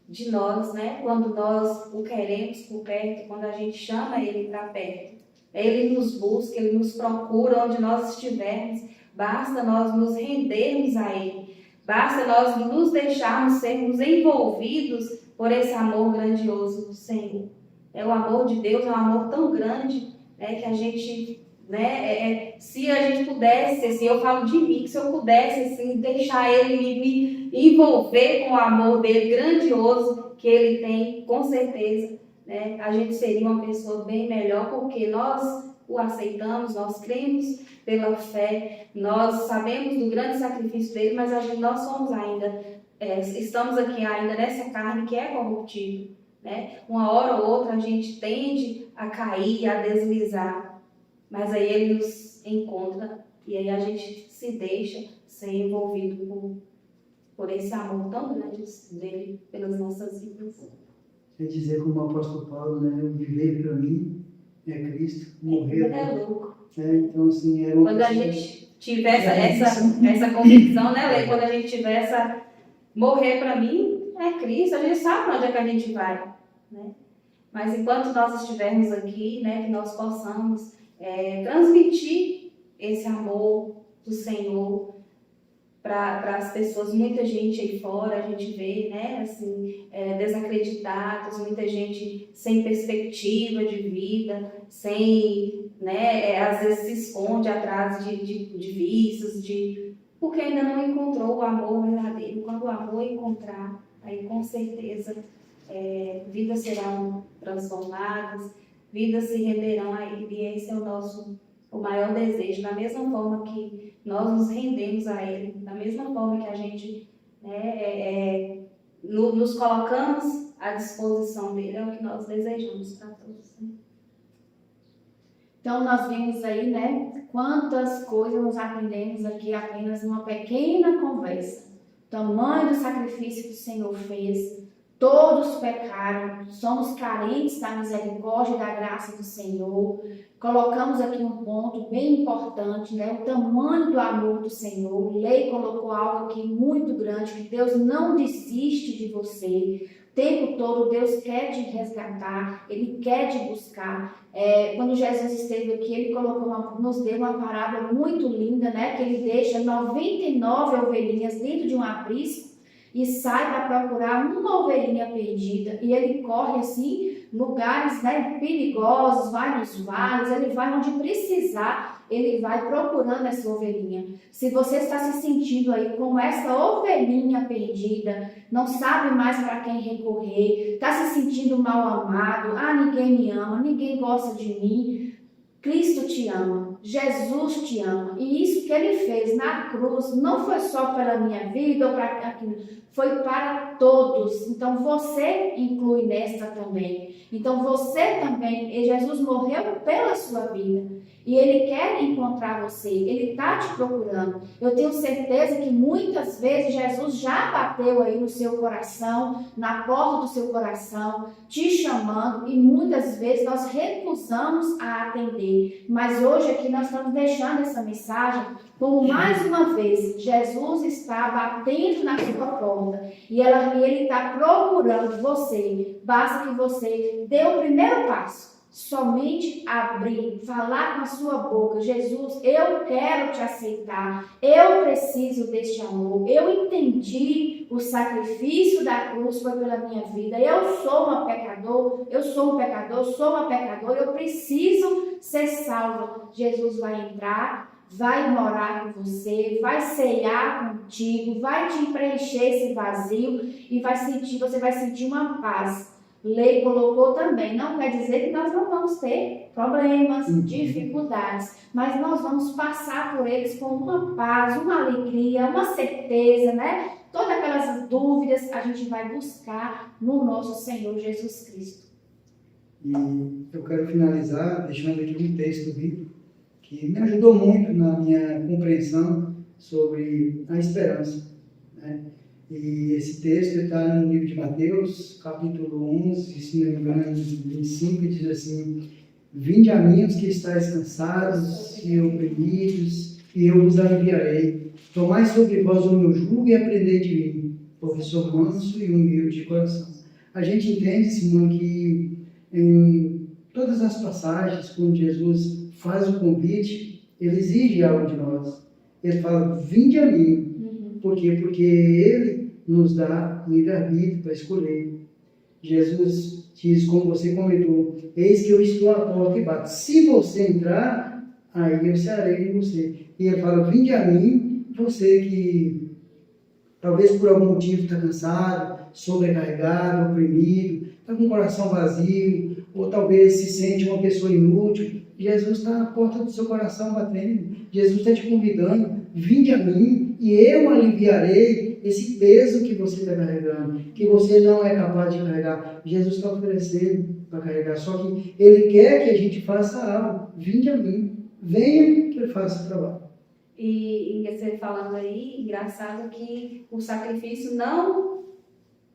de nós, né? Quando nós o queremos por perto, quando a gente chama ele para perto. Ele nos busca, ele nos procura onde nós estivermos. Basta nós nos rendermos a ele. Basta nós nos deixarmos sermos envolvidos por esse amor grandioso do Senhor. O amor de Deus é um amor tão grande, né, que a gente, né, se a gente pudesse, assim, eu falo de mim, que se eu pudesse assim, deixar ele me envolver com o amor dele grandioso que ele tem, com certeza, né, a gente seria uma pessoa bem melhor, porque nós o aceitamos, nós cremos pela fé, nós sabemos do grande sacrifício dele, mas nós somos ainda, estamos aqui ainda nessa carne que é corruptível, né? Uma hora ou outra a gente tende a cair, a deslizar, mas aí ele nos encontra e aí a gente se deixa ser envolvido por esse amor tão grande dele pelas nossas vidas. Quer dizer, como o apóstolo Paulo, né, o viver para mim é Cristo, morrer é louco. Então, assim, era uma quando a gente tiver essa convicção, né, Lê? Quando a gente tiver essa morrer para mim é Cristo, a gente sabe onde é que a gente vai, né? Mas enquanto nós estivermos aqui, né, que nós possamos transmitir esse amor do Senhor para as pessoas. Muita gente aí fora, a gente vê, né, assim, desacreditados, muita gente sem perspectiva de vida, sem, né, às vezes se esconde atrás de vícios, porque ainda não encontrou o amor verdadeiro. Quando o amor encontrar, aí com certeza vidas serão transformadas, vidas se renderão a Ele, e esse é o maior desejo. Da mesma forma que nós nos rendemos a Ele, da mesma forma que a gente nos colocamos à disposição dEle, é o que nós desejamos para todos, né? Então, nós vimos aí, né, quantas coisas nós aprendemos aqui apenas numa pequena conversa. O tamanho do sacrifício que o Senhor fez. Todos pecaram, somos carentes da misericórdia e da graça do Senhor. Colocamos aqui um ponto bem importante, né? O tamanho do amor do Senhor. O Lei colocou algo aqui muito grande, que Deus não desiste de você. O tempo todo Deus quer te resgatar, Ele quer te buscar. Quando Jesus esteve aqui, Ele nos deu uma parábola muito linda, né? Que Ele deixa 99 ovelhinhas dentro de um aprisco e sai para procurar uma ovelhinha perdida, e ele corre assim, lugares, né, perigosos, vai nos vales, ele vai onde precisar, ele vai procurando essa ovelhinha. Se você está se sentindo aí como essa ovelhinha perdida, não sabe mais para quem recorrer, está se sentindo mal amado, ninguém me ama, ninguém gosta de mim, Cristo te ama, Jesus te ama, e isso que Ele fez na cruz não foi só pela minha vida ou para aquilo, foi para todos. Então você inclui nesta também. Então você também, e Jesus morreu pela sua vida e Ele quer encontrar você, Ele está te procurando. Eu tenho certeza que muitas vezes Jesus já bateu aí no seu coração, na porta do seu coração, te chamando, e muitas vezes nós recusamos a atender. Mas hoje aqui nós estamos deixando essa mensagem como mais uma vez Jesus está batendo na sua porta e Ele está procurando você. Basta que você dê o primeiro passo. somente abrir, falar com a sua boca: Jesus, eu quero te aceitar, eu preciso deste amor, eu entendi o sacrifício da cruz foi pela minha vida, eu sou um pecador, sou uma pecadora, eu preciso ser salvo. Jesus vai entrar, vai morar com você, vai ceiar contigo, vai te preencher esse vazio e você vai sentir uma paz. Lei colocou também, não quer dizer que nós não vamos ter problemas, dificuldades, mas nós vamos passar por eles com uma paz, uma alegria, uma certeza, né? Todas aquelas dúvidas a gente vai buscar no nosso Senhor Jesus Cristo. E eu quero finalizar deixando aqui um texto bíblico que me ajudou muito na minha compreensão sobre a esperança, né? E esse texto está no livro de Mateus, capítulo 11, se não me engano, 25, e diz assim: vinde a mim os que estáis cansados e oprimidos, e eu vos aliviarei. Tomai sobre vós o meu jugo e aprendei de mim, porque sou manso e humilde de coração. A gente entende, Simão, que em todas as passagens, quando Jesus faz o convite, ele exige algo de nós. Ele fala: vinde a mim. Por quê? Porque ele nos dá livre-arbítrio para escolher. Jesus diz, como você comentou: eis que eu estou à porta e bato. Se você entrar, aí eu serei em você. E ele fala: vinde a mim, você que talvez por algum motivo está cansado, sobrecarregado, oprimido, está com o coração vazio, ou talvez se sente uma pessoa inútil. Jesus está na porta do seu coração batendo. Jesus está te convidando: vinde a mim e eu aliviarei esse peso que você está carregando, que você não é capaz de carregar. Jesus está oferecendo para carregar, só que Ele quer que a gente faça algo. Vinde a mim, venha que eu faça o trabalho. E você falando aí, engraçado que o sacrifício não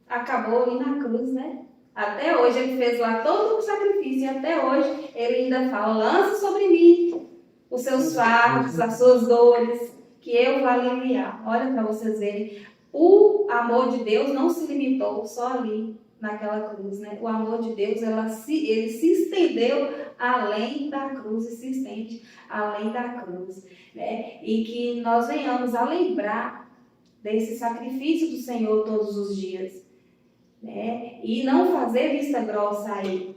acabou ali na cruz, né? Até hoje ele fez lá todo o sacrifício e até hoje ele ainda fala: lança sobre mim os seus fardos, as suas dores, que eu vou aliviar. Olha para vocês verem, o amor de Deus não se limitou só ali naquela cruz, né? O amor de Deus, ele se estendeu além da cruz e se estende além da cruz, né? E que nós venhamos a lembrar desse sacrifício do Senhor todos os dias, né? E não fazer vista grossa aí.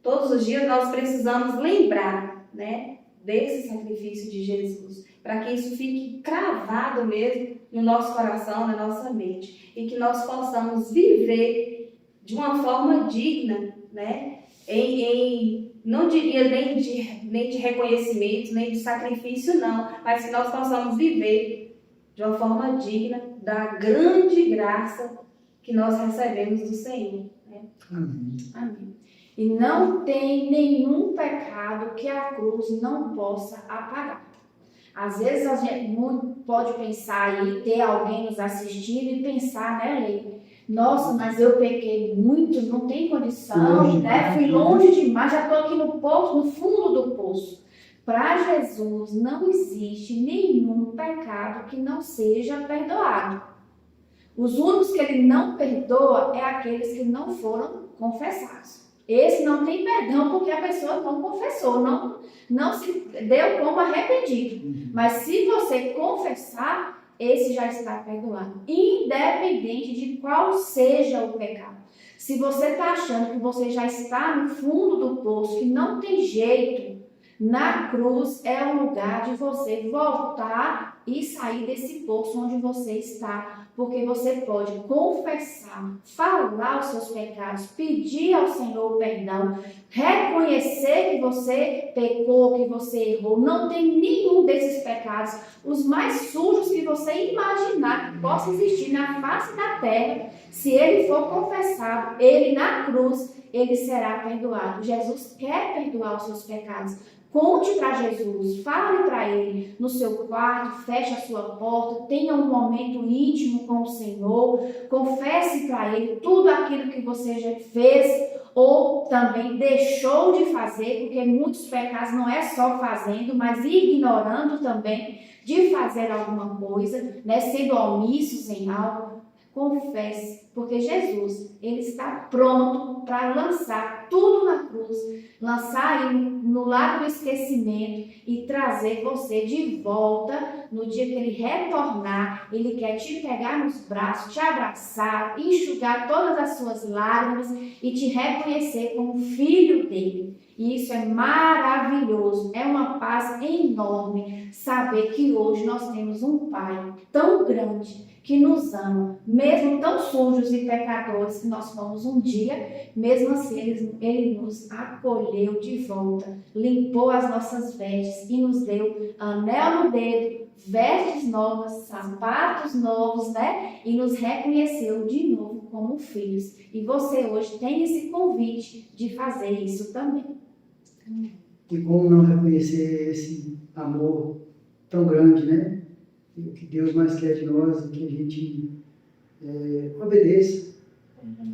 Todos os dias nós precisamos lembrar, né, desse sacrifício de Jesus, para que isso fique cravado mesmo no nosso coração, na nossa mente, e que nós possamos viver de uma forma digna, né? Não diria nem de reconhecimento, nem de sacrifício, não, mas que nós possamos viver de uma forma digna da grande graça que nós recebemos do Senhor, né? Amém. Amém. E não tem nenhum pecado que a cruz não possa apagar. Às vezes a gente pode pensar aí, ter alguém nos assistindo e pensar, né, Lei? Nossa, mas eu pequei muito, não tem condição, né? Fui longe demais, já estou aqui no poço, no fundo do poço. Para Jesus não existe nenhum pecado que não seja perdoado. Os únicos que ele não perdoa é aqueles que não foram confessados. Esse não tem perdão porque a pessoa não confessou, não se deu como arrependido. Mas se você confessar, esse já está perdoado, independente de qual seja o pecado. Se você está achando que você já está no fundo do poço, que não tem jeito, na cruz é o lugar de você voltar e sair desse poço onde você está, porque você pode confessar, falar os seus pecados, pedir ao Senhor perdão, reconhecer que você pecou, que você errou. Não tem nenhum desses pecados, os mais sujos que você imaginar que possa existir na face da terra. Se ele for confessado, ele na cruz, ele será perdoado. Jesus quer perdoar os seus pecados. Conte para Jesus, fale para Ele no seu quarto, feche a sua porta, tenha um momento íntimo com o Senhor, confesse para Ele tudo aquilo que você já fez ou também deixou de fazer, porque muitos pecados não é só fazendo, mas ignorando também de fazer alguma coisa, né, sendo omissos em algo. confesse, porque Jesus, ele está pronto para lançar tudo na cruz, lançar aí no lado do esquecimento e trazer você de volta no dia que ele retornar. Ele quer te pegar nos braços, te abraçar, enxugar todas as suas lágrimas e te reconhecer como filho dele. E isso é maravilhoso, é uma paz enorme saber que hoje nós temos um Pai tão grande que nos ama, mesmo tão sujos e pecadores que nós fomos um dia, mesmo assim ele nos acolheu de volta, limpou as nossas vestes e nos deu anel no dedo, vestes novas, sapatos novos, né? E nos reconheceu de novo como filhos. E você hoje tem esse convite de fazer isso também. E como não reconhecer esse amor tão grande, né? E o que Deus mais quer de nós é que a gente obedeça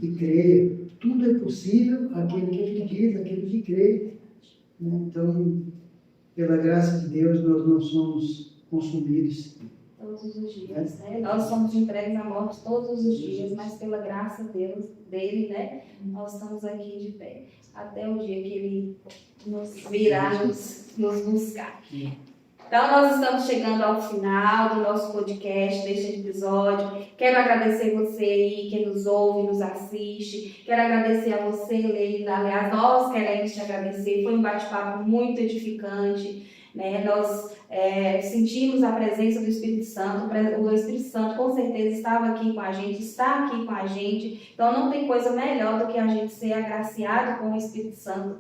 e creia. Tudo é possível àquele que acredita, àquele que crê. Né? Então, pela graça de Deus, nós não somos consumidos. Todos os dias, né? Nós somos entregues à morte todos os dias, mas pela graça dele, né? Nós estamos aqui de pé, até o dia que ele nos virá nos buscar. Então, nós estamos chegando ao final do nosso podcast, deste episódio. Quero agradecer você aí, que nos ouve, nos assiste. Quero agradecer a você, Leila. Aliás, nós queremos te agradecer. Foi um bate-papo muito edificante. Né? Nós sentimos a presença do Espírito Santo. O Espírito Santo com certeza estava aqui com a gente, está aqui com a gente. Então não tem coisa melhor do que a gente ser agraciado com o Espírito Santo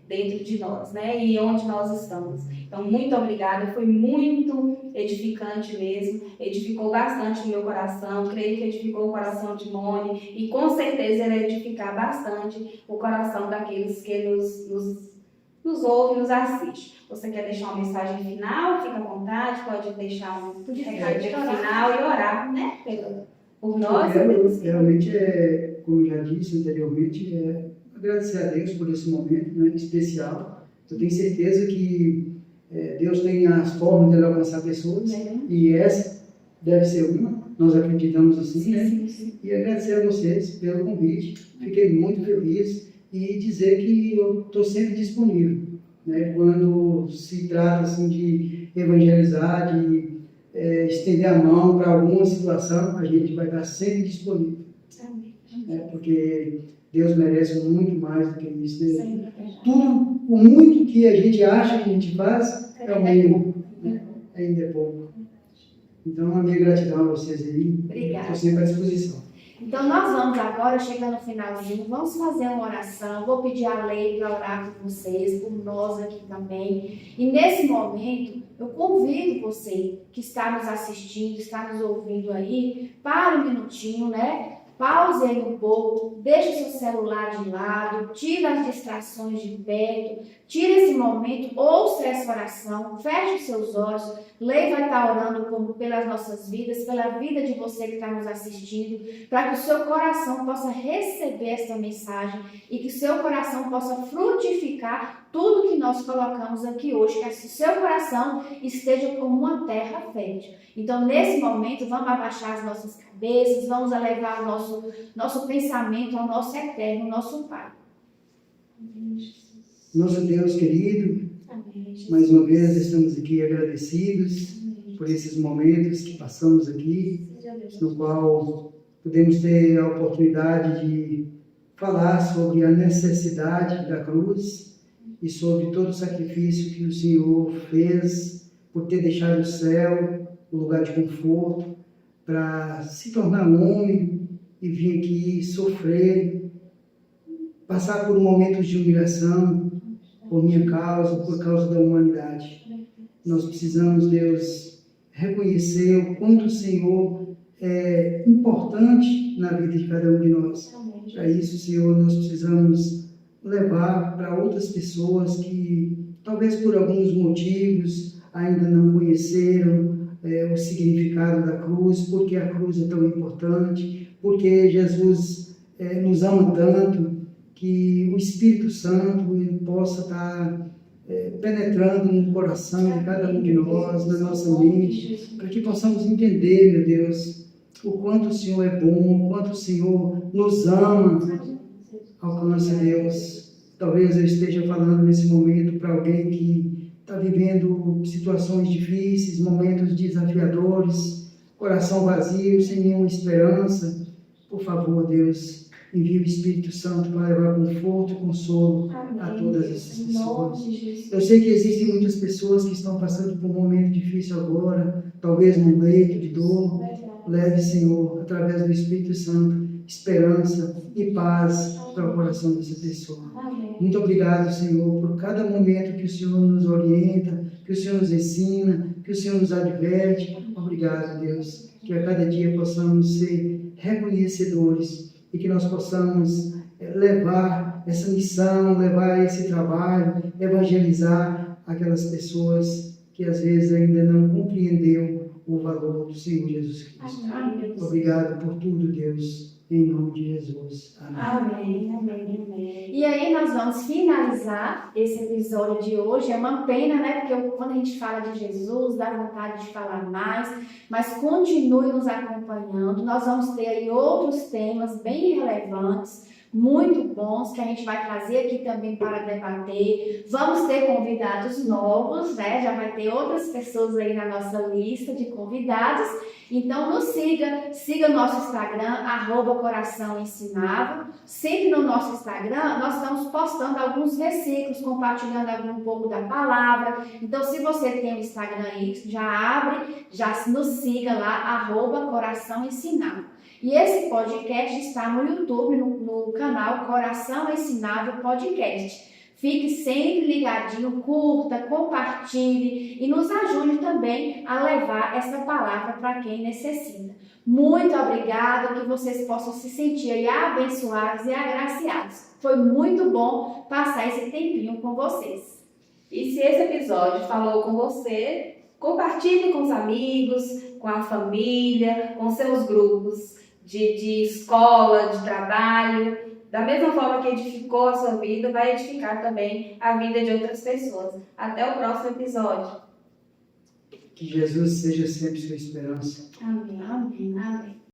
dentro de nós, né? E onde nós estamos. Então muito obrigada, foi muito edificante mesmo, edificou bastante o meu coração, creio que edificou o coração de Mone e com certeza ele edificar bastante o coração daqueles que nos ouve, nos assiste. Você quer deixar uma mensagem final? Fica à vontade, pode deixar um recadinho final e orar, né? Por nós. Realmente, como eu já disse anteriormente, agradecer a Deus por esse momento, né, especial. Eu tenho certeza que Deus tem as formas de alcançar pessoas e essa deve ser uma. Nós acreditamos assim, sim, né? Sim. E agradecer a vocês pelo convite. Fiquei muito feliz e dizer que eu estou sempre disponível, né? Quando se trata assim, de evangelizar, de estender a mão para alguma situação, a gente vai estar sempre disponível. Amém. Porque Deus merece muito mais do que isso. Né? Tudo, o muito que a gente acha que a gente faz, é o mínimo. Né? Ainda é pouco. Então, a minha gratidão a vocês aí. Obrigada. Estou sempre à disposição. Então, nós vamos agora, chegando no finalzinho, vamos fazer uma oração. Vou pedir a Lei para orar por vocês, por nós aqui também. E nesse momento, eu convido você que está nos assistindo, está nos ouvindo aí, para um minutinho, né? Pause aí um pouco, deixe seu celular de lado, tire as distrações de perto, tire esse momento, ouça essa oração, feche os seus olhos. Lei vai estar orando pelas nossas vidas, pela vida de você que está nos assistindo, para que o seu coração possa receber essa mensagem e que o seu coração possa frutificar tudo que nós colocamos aqui hoje, que o seu coração esteja como uma terra fértil. Então, nesse momento, vamos abaixar as nossas cabeças, vamos elevar o nosso pensamento ao nosso eterno, nosso Pai. Nosso Deus querido, mais uma vez estamos aqui agradecidos por esses momentos que passamos aqui, no qual podemos ter a oportunidade de falar sobre a necessidade da cruz e sobre todo o sacrifício que o Senhor fez por ter deixado o céu, o lugar de conforto, para se tornar homem e vir aqui sofrer, passar por momentos de humilhação, por minha causa, por causa da humanidade. Nós precisamos, Deus, reconhecer o quanto o Senhor é importante na vida de cada um de nós. Para isso, Senhor, nós precisamos levar para outras pessoas que, talvez por alguns motivos, ainda não conheceram o significado da cruz, porque a cruz é tão importante, porque Jesus nos ama tanto, que o Espírito Santo ele possa estar penetrando no coração de cada um de nós, na nossa mente, para que possamos entender, meu Deus, o quanto o Senhor é bom, o quanto o Senhor nos ama. Alcança, Deus. Talvez eu esteja falando nesse momento para alguém que está vivendo situações difíceis, momentos desafiadores, coração vazio, sem nenhuma esperança. Por favor, Deus, envie o Espírito Santo para levar conforto e consolo a todas essas pessoas. Eu sei que existem muitas pessoas que estão passando por um momento difícil agora, talvez num leito de dor. Leve, Senhor, através do Espírito Santo, esperança e paz para o coração dessa pessoa. Muito obrigado, Senhor, por cada momento que o Senhor nos orienta, que o Senhor nos ensina, que o Senhor nos adverte. Obrigado, Deus, que a cada dia possamos ser reconhecedores e que nós possamos levar essa missão, levar esse trabalho, evangelizar aquelas pessoas que às vezes ainda não compreendeu o valor do Senhor Jesus Cristo. Amém. Obrigado por tudo, Deus, em nome de Jesus. Amém. Amém. E aí nós vamos finalizar esse episódio de hoje. É uma pena, né? Porque quando a gente fala de Jesus, dá vontade de falar mais, mas continue nos acompanhando. Nós vamos ter aí outros temas bem relevantes, muito bons, que a gente vai trazer aqui também para debater. Vamos ter convidados novos, né? Já vai ter outras pessoas aí na nossa lista de convidados. Então nos siga o nosso Instagram, @coraçãoensinável. Sempre no nosso Instagram nós estamos postando alguns versículos, compartilhando um pouco da palavra. Então se você tem o Instagram aí, já abre, já nos siga lá, @coraçãoensinável. E esse podcast está no YouTube, no canal Coração Ensinável Podcast. Fique sempre ligadinho, curta, compartilhe e nos ajude também a levar essa palavra para quem necessita. Muito obrigada, que vocês possam se sentir aí abençoados e agraciados. Foi muito bom passar esse tempinho com vocês. E se esse episódio falou com você, compartilhe com os amigos, com a família, com seus grupos de escola, de trabalho. Da mesma forma que edificou a sua vida, vai edificar também a vida de outras pessoas. Até o próximo episódio. Que Jesus seja sempre sua esperança. Amém. Amém. Amém.